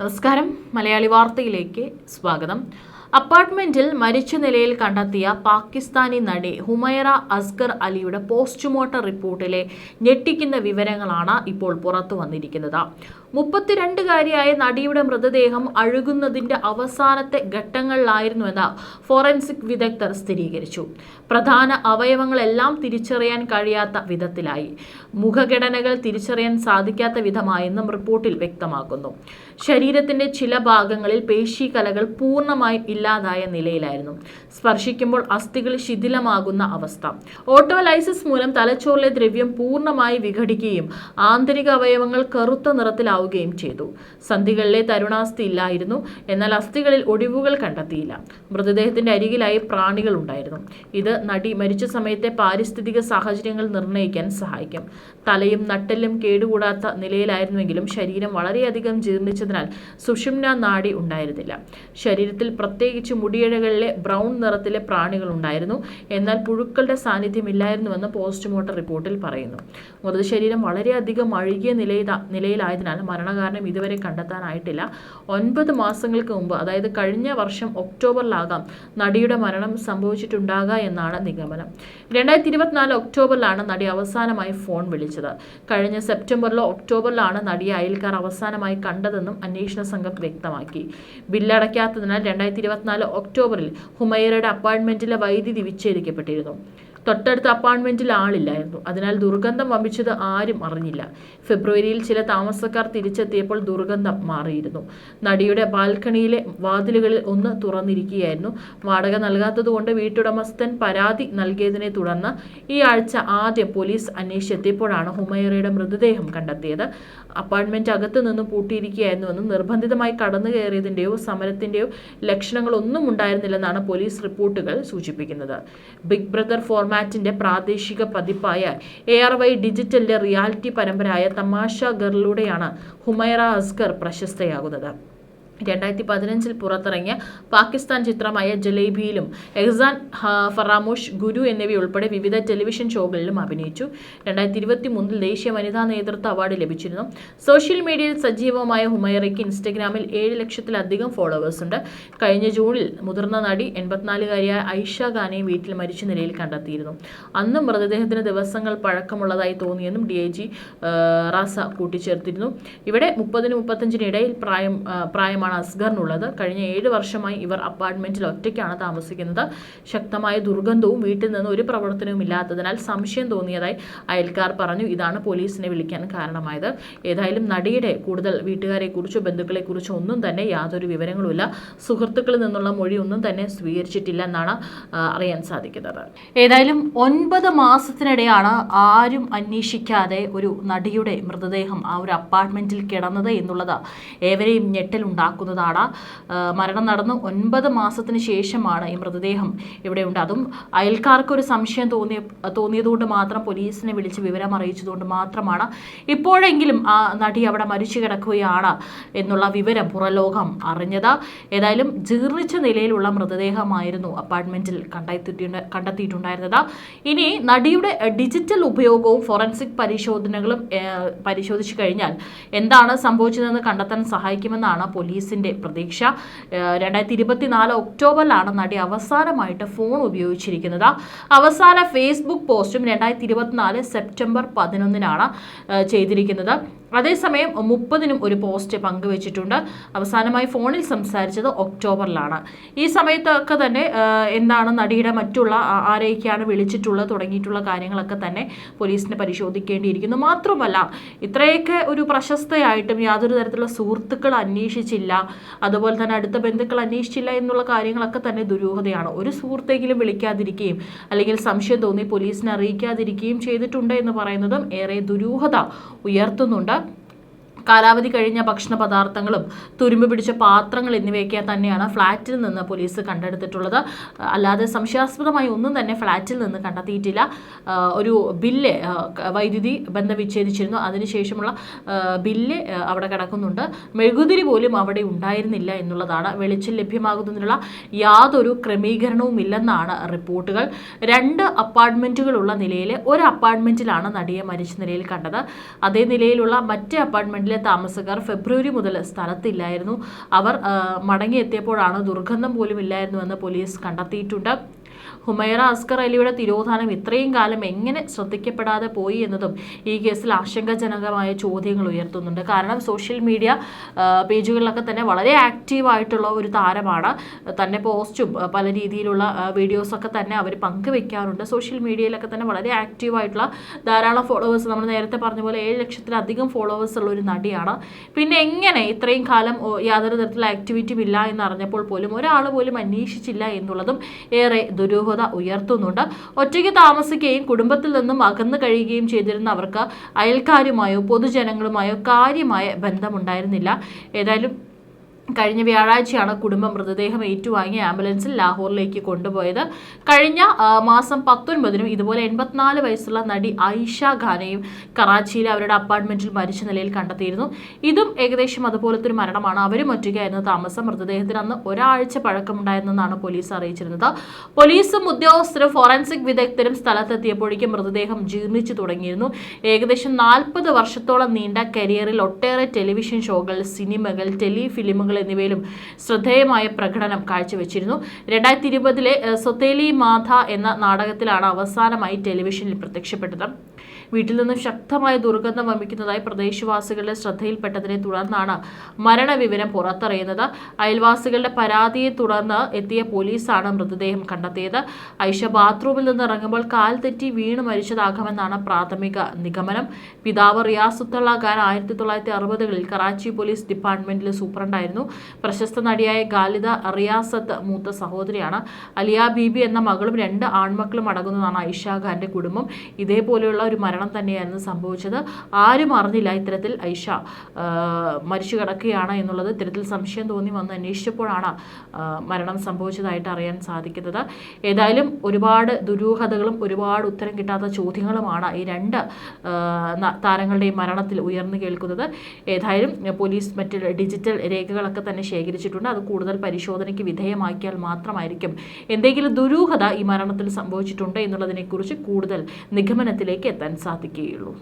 നമസ്കാരം. മലയാളി വാർത്തയിലേക്ക് സ്വാഗതം. അപ്പാർട്ട്മെന്റിൽ മരിച്ച നിലയിൽ കണ്ടെത്തിയ പാകിസ്ഥാനി നടി ഹുമൈറ അസ്ഗർ അലിയുടെ പോസ്റ്റ്മോർട്ടം റിപ്പോർട്ടിലെ ഞെട്ടിക്കുന്ന വിവരങ്ങളാണ് ഇപ്പോൾ പുറത്തു വന്നിരിക്കുന്നത്. 32-കാരിയായ നടിയുടെ മൃതദേഹം അഴുകുന്നതിന്റെ അവസാനത്തെ ഘട്ടങ്ങളിലായിരുന്നുവെന്ന് ഫോറൻസിക് വിദഗ്ധർ സ്ഥിരീകരിച്ചു. പ്രധാന അവയവങ്ങളെല്ലാം തിരിച്ചറിയാൻ കഴിയാത്ത വിധത്തിലായി, മുഖഘടനകൾ തിരിച്ചറിയാൻ സാധിക്കാത്ത വിധമായെന്നും റിപ്പോർട്ടിൽ വ്യക്തമാക്കുന്നു. ശരീരത്തിന്റെ ചില ഭാഗങ്ങളിൽ പേശീകലകൾ പൂർണ്ണമായും ഇല്ലാതായ നിലയിലായിരുന്നു. സ്പർശിക്കുമ്പോൾ അസ്ഥികൾ ശിഥിലമാകുന്ന അവസ്ഥ. ഓട്ടോലൈസിസ് മൂലം തലച്ചോറിലെ ദ്രവ്യം പൂർണ്ണമായി വിഘടിക്കുകയും ആന്തരിക അവയവങ്ങൾ കറുത്ത നിറത്തിലാവുകയും ചെയ്തു. സന്ധികളിലെ തരുണാസ്ഥി ഇല്ലായിരുന്നു, എന്നാൽ അസ്ഥികളിൽ ഒടിവുകൾ കണ്ടെത്തിയില്ല. മൃതദേഹത്തിന്റെ അരികിലായി പ്രാണികൾ ഉണ്ടായിരുന്നു. ഇത് നടി മരിച്ച സമയത്തെ പാരിസ്ഥിതിക സാഹചര്യങ്ങൾ നിർണ്ണയിക്കാൻ സഹായിക്കും. തലയും നട്ടെല്ലും കേടുകൂടാത്ത നിലയിലായിരുന്നുവെങ്കിലും ശരീരം വളരെയധികം ജീർണിച്ചതിനാൽ സുഷുമ്ന നാഡി ഉണ്ടായിരുന്നില്ല. ശരീരത്തിൽ പ്രത്യേകിച്ച് മുടിയിഴകളിലെ ബ്രൗൺ നിറത്തിലെ പ്രാണികൾ ഉണ്ടായിരുന്നു, എന്നാൽ പുഴുക്കളുടെ സാന്നിധ്യമില്ലായിരുന്നുവെന്ന് പോസ്റ്റ്മോർട്ടം റിപ്പോർട്ടിൽ പറയുന്നു. മൃതശരീരം വളരെയധികം അഴുകിയ നിലയിലായതിനാൽ മരണകാരണം ഇതുവരെ കണ്ടെത്താനായിട്ടില്ല. 9 മാസങ്ങൾക്ക് മുമ്പ്, അതായത് കഴിഞ്ഞ വർഷം ഒക്ടോബറിലാകാം നടിയുടെ മരണം സംഭവിച്ചിട്ടുണ്ടാകുക എന്നാണ് നിഗമനം. 2024 ഒക്ടോബറിലാണ് നടി അവസാനമായി ഫോൺ വിളിച്ചത്. കഴിഞ്ഞ സെപ്റ്റംബറിലോ ഒക്ടോബറിലാണ് നടിയെ അയൽക്കാർ അവസാനമായി കണ്ടതെന്നും അന്വേഷണ സംഘം വ്യക്തമാക്കി. ബില്ലടയ്ക്കാത്തതിനാൽ 2024 ഒക്ടോബറിൽ ഹുമൈറയുടെ അപ്പാർട്ട്മെന്റിലെ വൈദ്യുതി വിച്ഛേദിക്കപ്പെട്ടിരുന്നു. തൊട്ടടുത്ത അപ്പാർട്ട്മെന്റിൽ ആളില്ലായിരുന്നു, അതിനാൽ ദുർഗന്ധം വമിച്ചത് ആരും അറിഞ്ഞില്ല. ഫെബ്രുവരിയിൽ ചില താമസക്കാർ തിരിച്ചെത്തിയപ്പോൾ ദുർഗന്ധം മാറിയിരുന്നു. നടിയുടെ ബാൽക്കണിയിലെ വാതിലുകളിൽ ഒന്ന് തുറന്നിരിക്കുകയായിരുന്നു. വാടക നൽകാത്തതുകൊണ്ട് വീട്ടുടമസ്ഥൻ പരാതി നൽകിയതിനെ തുടർന്ന് ഈ ആഴ്ച ആദ്യം പോലീസ് അന്വേഷിച്ചെത്തിയപ്പോഴാണ് ഹുമൈറയുടെ മൃതദേഹം കണ്ടെത്തിയത്. അപ്പാർട്ട്മെന്റ് അകത്തു നിന്നും പൂട്ടിയിരിക്കുകയായിരുന്നുവെന്നും നിർബന്ധിതമായി കടന്നു കയറിയതിന്റെയോ സമരത്തിന്റെയോ ലക്ഷണങ്ങളൊന്നും ഉണ്ടായിരുന്നില്ലെന്നാണ് പോലീസ് റിപ്പോർട്ടുകൾ സൂചിപ്പിക്കുന്നത്. ബിഗ് ബ്രദർ ഫോർമാറ്റിന്റെ പ്രാദേശിക പതിപ്പായ ARY ഡിജിറ്റലിന്റെ റിയാലിറ്റി പരമ്പരയായ തമാഷ ഗറിലൂടെയാണ് ഹുമൈറ അസ്ഗർ പ്രശസ്തയാകുന്നത്. 2015 പുറത്തിറങ്ങിയ പാകിസ്ഥാൻ ചിത്രമായ ജലേബിയിലും എഹ്സാൻ ഫറാമോഷ്, ഗുരു എന്നിവയുൾപ്പെടെ വിവിധ ടെലിവിഷൻ ഷോകളിലും അഭിനയിച്ചു. 2023 ദേശീയ വനിതാ നേതൃത്വ അവാർഡ് ലഭിച്ചിരുന്നു. സോഷ്യൽ മീഡിയയിൽ സജീവമായ ഹുമൈറയ്ക്ക് ഇൻസ്റ്റഗ്രാമിൽ 7 ലക്ഷത്തിലധികം ഫോളോവേഴ്സ് ഉണ്ട്. കഴിഞ്ഞ ജൂണിൽ മുതിർന്ന നടി 84-കാരിയായ ഐഷ ഖാനെ വീട്ടിൽ മരിച്ച നിലയിൽ കണ്ടെത്തിയിരുന്നു. അന്ന് മൃതദേഹത്തിന് ദിവസങ്ങൾ പഴക്കമുള്ളതായി തോന്നിയെന്നും DIG റാസ കൂട്ടിച്ചേർത്തിരുന്നു. ഇവിടെ 30-35 ഇടയിൽ പ്രായമാണ് അസ്ഗറിനുള്ളത്. കഴിഞ്ഞ 7 വർഷമായി ഇവർ അപ്പാർട്ട്മെന്റിൽ ഒറ്റയ്ക്കാണ് താമസിക്കുന്നത്. ശക്തമായ ദുർഗന്ധവും വീട്ടിൽ നിന്ന് ഒരു പ്രവർത്തനവും ഇല്ലാത്തതിനാൽ സംശയം തോന്നിയതായി അയൽക്കാർ പറഞ്ഞു. ഇതാണ് പോലീസിനെ വിളിക്കാൻ കാരണമായത്. ഏതായാലും നടിയുടെ കൂടുതൽ വീട്ടുകാരെ കുറിച്ചോ ബന്ധുക്കളെ കുറിച്ചോ ഒന്നും തന്നെ യാതൊരു വിവരങ്ങളുമില്ല. സുഹൃത്തുക്കളിൽ നിന്നുള്ള മൊഴി ഒന്നും തന്നെ സ്വീകരിച്ചിട്ടില്ല എന്നാണ് അറിയാൻ സാധിക്കുന്നത്. ഏതായാലും 9 മാസത്തിനിടെയാണ് ആരും അന്വേഷിക്കാതെ ഒരു നടിയുടെ മൃതദേഹം ആ ഒരു അപ്പാർട്ട്മെന്റിൽ കിടന്നത് എന്നുള്ളത് ഏവരെയും ഞെട്ടലുണ്ടാക്കുന്നതാണ്. മരണം നടന്ന് 9 മാസത്തിന് ശേഷമാണ് ഈ മൃതദേഹം ഇവിടെയുണ്ട്. അതും അയൽക്കാർക്കൊരു സംശയം തോന്നിയതുകൊണ്ട് മാത്രം പോലീസിനെ വിളിച്ച് വിവരം അറിയിച്ചതുകൊണ്ട് മാത്രമാണ് ഇപ്പോഴെങ്കിലും ആ നടി അവിടെ മരിച്ചു കിടക്കുകയാണ് എന്നുള്ള വിവരം പുറലോകം അറിഞ്ഞത്. ഏതായാലും ജീർണിച്ച നിലയിലുള്ള മൃതദേഹമായിരുന്നു അപ്പാർട്ട്മെന്റിൽ കണ്ടെത്തിയിട്ടുണ്ടായിരുന്നത്. ഇനി നടിയുടെ ഡിജിറ്റൽ ഉപയോഗവും ഫോറൻസിക് പരിശോധനകളും പരിശോധിച്ചു കഴിഞ്ഞാൽ എന്താണ് സംഭവിച്ചതെന്ന് കണ്ടെത്താൻ സഹായിക്കുമെന്നാണ് പോലീസിന്റെ പ്രതീക്ഷ. 2024 ഒക്ടോബറിലാണ് നടി അവസാനമായിട്ട് ഫോൺ ഉപയോഗിച്ചിരിക്കുന്നത്. അവസാന ഫേസ്ബുക്ക് പോസ്റ്റും 2024 സെപ്റ്റംബർ 11 ചെയ്തിരിക്കുന്നത്. അതേസമയം 30-നും ഒരു പോസ്റ്റ് പങ്കുവച്ചിട്ടുണ്ട്. അവസാനമായി ഫോണിൽ സംസാരിച്ചത് ഒക്ടോബറിലാണ്. ഈ സമയത്തൊക്കെ തന്നെ എന്താണ് നടിയുടെ മറ്റുള്ള ആരെയൊക്കെയാണ് വിളിച്ചിട്ടുള്ളത് തുടങ്ങിയിട്ടുള്ള കാര്യങ്ങളൊക്കെ തന്നെ പോലീസിനെ പരിശോധിക്കേണ്ടിയിരിക്കുന്നു. മാത്രമല്ല, ഇത്രയൊക്കെ ഒരു പ്രശസ്തയായിട്ടും യാതൊരു തരത്തിലുള്ള സുഹൃത്തുക്കൾ അന്വേഷിച്ചില്ല, അതുപോലെ തന്നെ അടുത്ത ബന്ധുക്കൾ അന്വേഷിച്ചില്ല എന്നുള്ള കാര്യങ്ങളൊക്കെ തന്നെ ദുരൂഹതയാണ്. ഒരു സുഹൃത്തെങ്കിലും വിളിക്കാതിരിക്കുകയും അല്ലെങ്കിൽ സംശയം തോന്നി പോലീസിനെ അറിയിക്കാതിരിക്കുകയും ചെയ്തിട്ടുണ്ട് എന്ന് പറയുന്നതും ഏറെ ദുരൂഹത ഉയർത്തുന്നുണ്ട്. കാലാവധി കഴിഞ്ഞ ഭക്ഷണ പദാർത്ഥങ്ങളും തുരുമ്പ് പിടിച്ച പാത്രങ്ങൾ എന്നിവയൊക്കെ തന്നെയാണ് ഫ്ളാറ്റിൽ നിന്ന് പോലീസ് കണ്ടെടുത്തിട്ടുള്ളത്. അല്ലാതെ സംശയാസ്പദമായി ഒന്നും തന്നെ ഫ്ളാറ്റിൽ നിന്ന് കണ്ടെത്തിയിട്ടില്ല. ഒരു ബില്ല് വൈദ്യുതി ബന്ധം വിച്ഛേദിച്ചിരുന്നു, അതിനുശേഷമുള്ള ബില്ല് അവിടെ കിടക്കുന്നുണ്ട്. മെഴുകുതിരി പോലും അവിടെ ഉണ്ടായിരുന്നില്ല എന്നുള്ളതാണ്. വെളിച്ചം ലഭ്യമാകുന്നതിനുള്ള യാതൊരു ക്രമീകരണവും ഇല്ലെന്നാണ് റിപ്പോർട്ടുകൾ. 2 അപ്പാർട്ട്മെന്റുകളുള്ള നിലയിൽ ഒരു അപ്പാർട്ട്മെന്റിലാണ് നടിയെ മരിച്ച നിലയിൽ കണ്ടത്. അതേ നിലയിലുള്ള മറ്റേ അപ്പാർട്ട്മെന്റിൽ വീട്ടിലെ താമസക്കാർ ഫെബ്രുവരി മുതൽ സ്ഥലത്തില്ലായിരുന്നു. അവർ മടങ്ങിയെത്തിയപ്പോഴാണ് ദുർഗന്ധം പോലും ഇല്ലായിരുന്നുവെന്ന് പോലീസ് കണ്ടെത്തിയിട്ടുണ്ട്. ഹുമൈറ അസ്കർ അലിയുടെ തിരോധാനം ഇത്രയും കാലം എങ്ങനെ ശ്രദ്ധിക്കപ്പെടാതെ പോയി എന്നതും ഈ കേസിൽ ആശങ്കാജനകമായ ചോദ്യങ്ങൾ ഉയർത്തുന്നുണ്ട്. കാരണം സോഷ്യൽ മീഡിയ പേജുകളിലൊക്കെ തന്നെ വളരെ ആക്റ്റീവായിട്ടുള്ള ഒരു താരമാണ്. തന്നെ പോസ്റ്റും പല രീതിയിലുള്ള വീഡിയോസൊക്കെ തന്നെ അവർ പങ്കുവെക്കാറുണ്ട്. സോഷ്യൽ മീഡിയയിലൊക്കെ തന്നെ വളരെ ആക്റ്റീവായിട്ടുള്ള ധാരാളം ഫോളോവേഴ്സ്, നമ്മൾ നേരത്തെ പറഞ്ഞ പോലെ 7 ലക്ഷത്തിലധികം ഫോളോവേഴ്സ് ഉള്ള ഒരു നടിയാണ്. പിന്നെ എങ്ങനെ ഇത്രയും കാലം യാതൊരു തരത്തിലുള്ള ആക്ടിവിറ്റിയും ഇല്ല എന്നറിഞ്ഞപ്പോൾ പോലും ഒരാൾ പോലും അന്വേഷിച്ചില്ല എന്നുള്ളതും ഏറെ ദുരൂഹത ഉയർത്തുന്നുണ്ട്. ഒറ്റയ്ക്ക് താമസിക്കുകയും കുടുംബത്തിൽ നിന്നും അകന്നു കഴിയുകയും ചെയ്തിരുന്ന അവർക്ക് അയൽക്കാരുമായോ പൊതുജനങ്ങളുമായോ കാര്യമായ ബന്ധമുണ്ടായിരുന്നില്ല. ഏതായാലും കഴിഞ്ഞ വ്യാഴാഴ്ചയാണ് കുടുംബം മൃതദേഹം ഏറ്റുവാങ്ങി ആംബുലൻസിൽ ലാഹോറിലേക്ക് കൊണ്ടുപോയത്. കഴിഞ്ഞ മാസം 19-നും ഇതുപോലെ 84 വയസ്സുള്ള നടി ഐഷ ഖാനെയും കറാച്ചിയിലെ അവരുടെ അപ്പാർട്ട്മെന്റിൽ മരിച്ച നിലയിൽ കണ്ടെത്തിയിരുന്നു. ഇതും ഏകദേശം അതുപോലത്തെ ഒരു മരണമാണ്. അവരും ഒറ്റയ്ക്കായിരുന്നു താമസം. മൃതദേഹത്തിന് അന്ന് ഒരാഴ്ച പഴക്കമുണ്ടായിരുന്നെന്നാണ് പോലീസ് അറിയിച്ചിരുന്നത്. പോലീസും ഉദ്യോഗസ്ഥരും ഫോറൻസിക് വിദഗ്ധരും സ്ഥലത്തെത്തിയപ്പോഴേക്കും മൃതദേഹം ജീർണിച്ചു തുടങ്ങിയിരുന്നു. ഏകദേശം 40 വർഷത്തോളം നീണ്ട കരിയറിൽ ഒട്ടേറെ ടെലിവിഷൻ ഷോകൾ, സിനിമകൾ, ടെലിഫിലിമുകൾ എന്നിവയിലും ശ്രദ്ധേയമായ പ്രകടനം കാഴ്ചവെച്ചിരുന്നു. 2020-ലെ സൊത്തേലി മാധ എന്ന നാടകത്തിലാണ് അവസാനമായി ടെലിവിഷനിൽ പ്രത്യക്ഷപ്പെട്ടത്. വീട്ടിൽ നിന്നും ശക്തമായ ദുർഗന്ധം വമിക്കുന്നതായി പ്രദേശവാസികളുടെ ശ്രദ്ധയിൽപ്പെട്ടതിനെ തുടർന്നാണ് മരണവിവരം പുറത്തറിയുന്നത്. അയൽവാസികളുടെ പരാതിയെ തുടർന്ന് എത്തിയ പോലീസാണ് മൃതദേഹം കണ്ടെത്തിയത്. ഐഷ ബാത്റൂമിൽ നിന്ന് ഇറങ്ങുമ്പോൾ കാൽ തെറ്റി വീണ് മരിച്ചതാകാമെന്നാണ് പ്രാഥമിക നിഗമനം. പിതാവ് റിയാസുത്തുള്ള ഖാൻ 1960-കളിൽ കറാച്ചി പോലീസ് ഡിപ്പാർട്ട്മെന്റിലെ സൂപ്രണ്ടായിരുന്നു. പ്രശസ്ത നടിയായ ഖാലിദ റിയാസത്ത് മൂത്ത സഹോദരിയാണ്. അലിയ ബീബി എന്ന മകളും 2 ആൺമക്കളും അടങ്ങുന്നതാണ് ഐഷ ഖാന്റെ കുടുംബം. ഇതേപോലെയുള്ള ഒരു മരണം തന്നെയായിരുന്നു സംഭവിച്ചത്. ആരും അറിഞ്ഞില്ല ഇത്തരത്തിൽ ഐഷ മരിച്ചു കിടക്കുകയാണ് എന്നുള്ളത്. ഇത്തരത്തിൽ സംശയം തോന്നി വന്ന് അന്വേഷിച്ചപ്പോഴാണ് മരണം സംഭവിച്ചതായിട്ട് അറിയാൻ സാധിക്കുന്നത്. ഏതായാലും ഒരുപാട് ദുരൂഹതകളും ഒരുപാട് ഉത്തരം കിട്ടാത്ത ചോദ്യങ്ങളുമാണ് ഈ 2 താരങ്ങളുടെയും മരണത്തിൽ ഉയർന്നു കേൾക്കുന്നത്. ഏതായാലും പോലീസ് മറ്റ് ഡിജിറ്റൽ രേഖകളൊക്കെ തന്നെ ശേഖരിച്ചിട്ടുണ്ട്. അത് കൂടുതൽ പരിശോധനയ്ക്ക് വിധേയമാക്കിയാൽ മാത്രമായിരിക്കും എന്തെങ്കിലും ദുരൂഹത ഈ മരണത്തിൽ സംഭവിച്ചിട്ടുണ്ട് എന്നുള്ളതിനെക്കുറിച്ച് കൂടുതൽ നിഗമനത്തിലേക്ക് എത്താൻ സാധിക്കുകയുള്ളൂ.